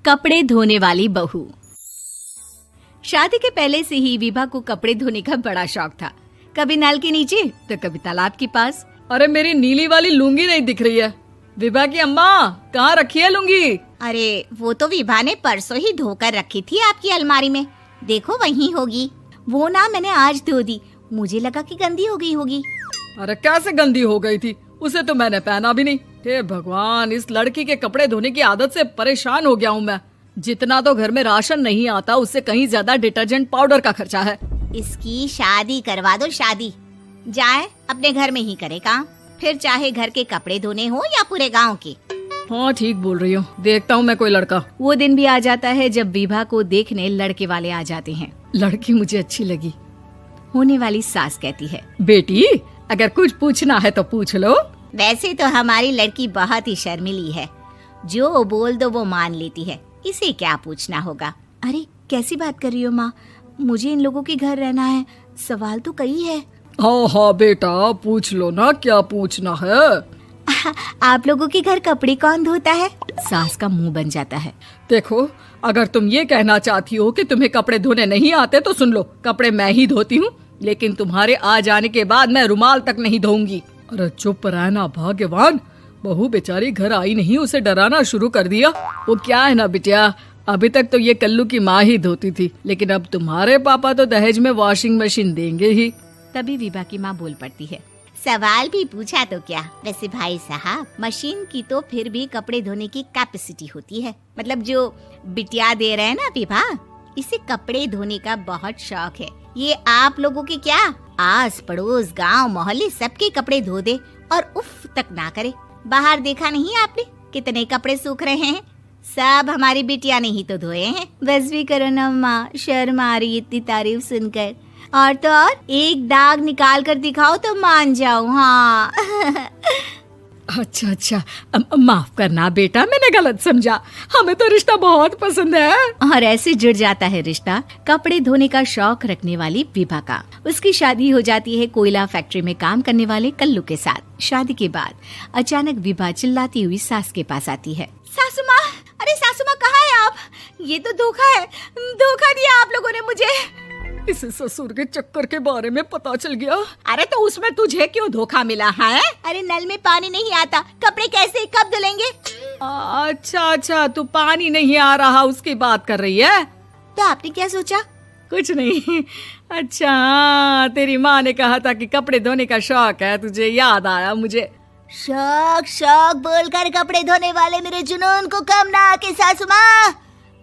कपड़े धोने वाली बहू। शादी के पहले से ही विभा को कपड़े धोने का बड़ा शौक था। कभी नल के नीचे तो कभी तालाब के पास। अरे मेरी नीली वाली लुंगी नहीं दिख रही है। विभा की अम्मा, कहाँ रखी है लुंगी? अरे वो तो विभा ने परसों ही धोकर रखी थी आपकी अलमारी में, देखो वहीं होगी। वो ना मैंने आज धो दी, मुझे लगा कि गंदी हो गई होगी। अरे कैसे गंदी हो गई थी? उसे तो मैंने पहना भी नहीं। हे भगवान, इस लड़की के कपड़े धोने की आदत से परेशान हो गया हूँ मैं। जितना तो घर में राशन नहीं आता, उससे कहीं ज्यादा डिटर्जेंट पाउडर का खर्चा है। इसकी शादी करवा दो, शादी जाए अपने घर में ही करे काम, फिर चाहे घर के कपड़े धोने हो या पूरे गांव के। हाँ ठीक बोल रही हूँ, देखता हूँ मैं कोई लड़का। वो दिन भी आ जाता है जब विभा को देखने लड़के वाले आ जाते हैं। लड़की मुझे अच्छी लगी। होने वाली सास कहती है, बेटी अगर कुछ पूछना है तो पूछ लो। वैसे तो हमारी लड़की बहुत ही शर्मीली है, जो बोल दो वो मान लेती है, इसे क्या पूछना होगा। अरे कैसी बात कर रही हो माँ, मुझे इन लोगों के घर रहना है, सवाल तो कई है। हाँ हाँ बेटा, पूछ लो ना, क्या पूछना है। आप लोगों के घर कपड़े कौन धोता है? सास का मुंह बन जाता है। देखो, अगर तुम ये कहना चाहती हो कि तुम्हें कपड़े धोने नहीं आते तो सुन लो, कपड़े मैं ही धोती हूँ, लेकिन तुम्हारे आ जाने के बाद मैं रुमाल तक नहीं धोऊंगी। अरे चुप रहना भाग्यवान, बहू बेचारी घर आई नहीं, उसे डराना शुरू कर दिया। वो क्या है ना बिटिया, अभी तक तो ये कल्लू की माँ ही धोती थी, लेकिन अब तुम्हारे पापा तो दहेज में वॉशिंग मशीन देंगे ही। तभी विभा की माँ बोल पड़ती है, सवाल भी पूछा तो क्या। वैसे भाई साहब, मशीन की तो फिर भी कपड़े धोने की कैपेसिटी होती है। मतलब जो बिटिया दे रहे हैं ना विभा, इसे कपड़े धोने का बहुत शौक है। ये आप लोगों के क्या, आस पड़ोस गांव मोहल्ले सबके कपड़े धो दे और उफ तक ना करे। बाहर देखा नहीं आपने कितने कपड़े सूख रहे हैं? सब हमारी बिटिया ने ही तो धोए हैं। बस भी करो ना माँ, शर्म आ रही इतनी तारीफ सुनकर। और तो और एक दाग निकाल कर दिखाओ तो मान जाओ। हाँ अच्छा, माफ करना बेटा, मैंने गलत समझा। हमें तो रिश्ता बहुत पसंद है। और ऐसे जुड़ जाता है रिश्ता कपड़े धोने का शौक रखने वाली विभा का। उसकी शादी हो जाती है कोयला फैक्ट्री में काम करने वाले कल्लू के साथ। शादी के बाद अचानक विभा चिल्लाती हुई सास के पास आती है। सासू माँ, अरे सासू माँ कहाँ है आप? ये तो धोखा है, धोखा दिया आप लोगों ने मुझे। इसे ससुर के चक्कर के बारे में पता चल गया। अरे तो उसमें तुझे क्यों धोखा मिला है? अरे नल में पानी नहीं आता, कपड़े कैसे कब धुलेंगे? अच्छा, तू पानी नहीं आ रहा उसकी बात कर रही है। तो आपने क्या सोचा? कुछ नहीं। अच्छा, तेरी माँ ने कहा था कि कपड़े धोने का शौक है तुझे, याद आया मुझे। शौक बोलकर कपड़े धोने वाले मेरे जुनून को कम ना आके सासू माँ,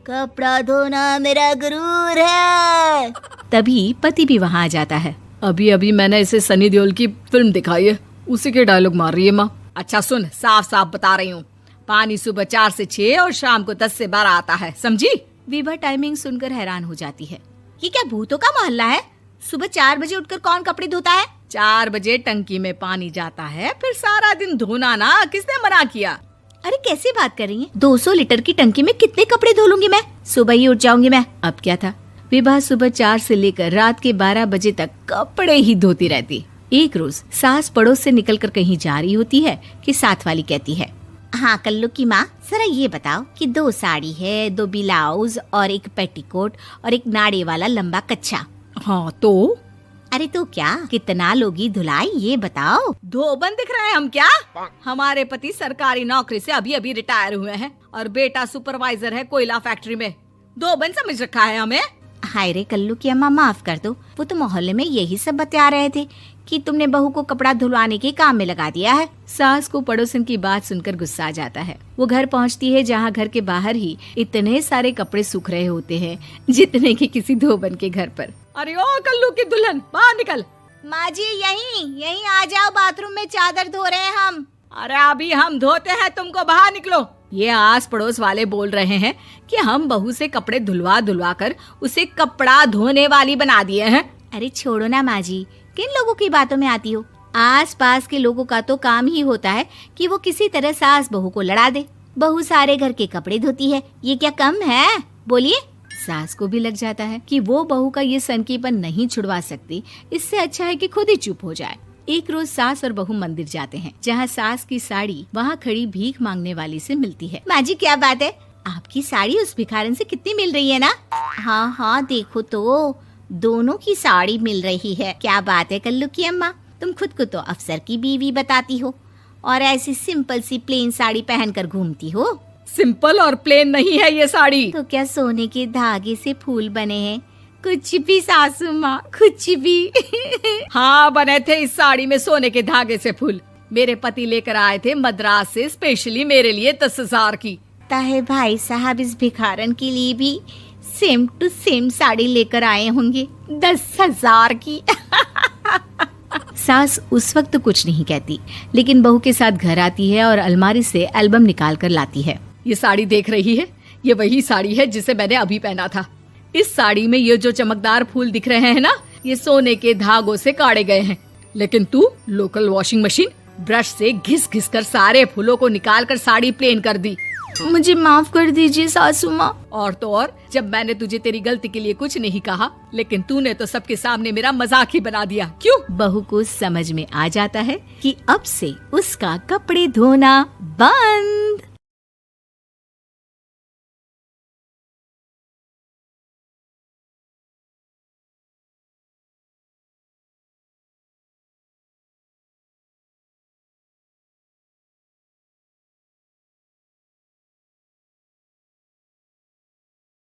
कपड़ा धोना मेरा गुरूर है। तभी पति भी वहाँ आ जाता है। अभी मैंने इसे सनी देओल की फिल्म दिखाई है, उसी के डायलॉग मार रही है माँ। अच्छा सुन, साफ साफ बता रही हूँ, पानी सुबह 4 से 6 और शाम को 10 से 12 आता है, समझी? विभा टाइमिंग सुनकर हैरान हो जाती है। ये क्या भूतों का मोहल्ला है? सुबह 4 बजे उठकर कौन कपड़े धोता है? 4 बजे टंकी में पानी जाता है, फिर सारा दिन धोना ना, किसने मना किया? अरे कैसी बात कर रही हैं? 200 लीटर की टंकी में कितने कपड़े धो लूंगी मैं? सुबह ही उठ जाऊंगी मैं। अब क्या था, विभा सुबह 4 से लेकर रात के 12 बजे तक कपड़े ही धोती रहती। एक रोज सास पड़ोस से निकलकर कहीं जा रही होती है कि साथ वाली कहती है, हाँ कल्लू की माँ, जरा ये बताओ कि 2 साड़ी है, 2 ब्लाउज और एक पेटीकोट और एक नाड़े वाला लंबा कच्छा। हाँ तो? अरे तो क्या, कितना लोगी धुलाई ये बताओ। धोबन दिख रहे हैं हम क्या? हमारे पति सरकारी नौकरी से अभी रिटायर हुए हैं और बेटा सुपरवाइजर है कोयला फैक्ट्री में। धोबन समझ रखा है हमें? हाय रे कल्लू की अम्मा, माफ कर दो, वो तो मोहल्ले में यही सब बता रहे थे कि तुमने बहू को कपड़ा धुलवाने के काम में लगा दिया है। सास को पड़ोसन की बात सुनकर गुस्सा आ जाता है। वो घर पहुंचती है जहां घर के बाहर ही इतने सारे कपड़े सूख रहे होते हैं जितने कि किसी धोबन के घर पर। अरे ओ कल्लू की दुल्हन, बाहर निकल। माँ जी यहीं आ जाओ, बाथरूम में चादर धो रहे हैं हम। अरे अभी हम धोते हैं, तुमको बाहर निकलो। ये आस पड़ोस वाले बोल रहे हैं कि हम बहू से कपड़े धुलवा कर उसे कपड़ा धोने वाली बना दिए हैं। अरे छोड़ो ना माँ जी, किन लोगों की बातों में आती हो? आस पास के लोगों का तो काम ही होता है कि वो किसी तरह सास बहू को लड़ा दे। बहू सारे घर के कपड़े धोती है, ये क्या कम है? बोलिए। सास को भी लग जाता है कि वो बहू का ये सनकीपन नहीं छुड़वा सकती, इससे अच्छा है कि खुद ही चुप हो जाए। एक रोज सास और बहू मंदिर जाते हैं, जहाँ सास की साड़ी वहाँ खड़ी भीख मांगने वाली से मिलती है। माँ जी क्या बात है, आपकी साड़ी उस भिखारन से कितनी मिल रही है ना? हाँ हाँ देखो तो, दोनों की साड़ी मिल रही है। क्या बात है कल्लू की अम्मा, तुम खुद को तो अफसर की बीवी बताती हो और ऐसी सिंपल सी प्लेन साड़ी पहनकर घूमती हो। सिंपल और प्लेन नहीं है ये साड़ी। तो क्या सोने के धागे से फूल बने हैं? कुछ भी सासू माँ, कुछ भी। हाँ बने थे इस साड़ी में सोने के धागे से फूल। मेरे पति लेकर आए थे मद्रास से स्पेशली मेरे लिए 10,000 की। ताहे भाई साहब इस भिखारन के लिए भी सेम टू सेम साड़ी लेकर आए होंगे 10,000 की। सास उस वक्त तो कुछ नहीं कहती, लेकिन बहू के साथ घर आती है और अलमारी से एल्बम निकाल कर लाती है। ये साड़ी देख रही है, ये वही साड़ी है जिसे मैंने अभी पहना था। इस साड़ी में ये जो चमकदार फूल दिख रहे हैं ना, ये सोने के धागों से काढ़े गए हैं। लेकिन तू लोकल वॉशिंग मशीन ब्रश से घिस घिस कर सारे फूलों को निकाल कर साड़ी प्लेन कर दी। मुझे माफ कर दीजिए सासू माँ। और तो और, जब मैंने तुझे तेरी गलती के लिए कुछ नहीं कहा, लेकिन तूने तो सबके सामने मेरा मजाक ही बना दिया। क्यों? बहू को समझ में आ जाता है कि अब से उसका कपड़े धोना बंद।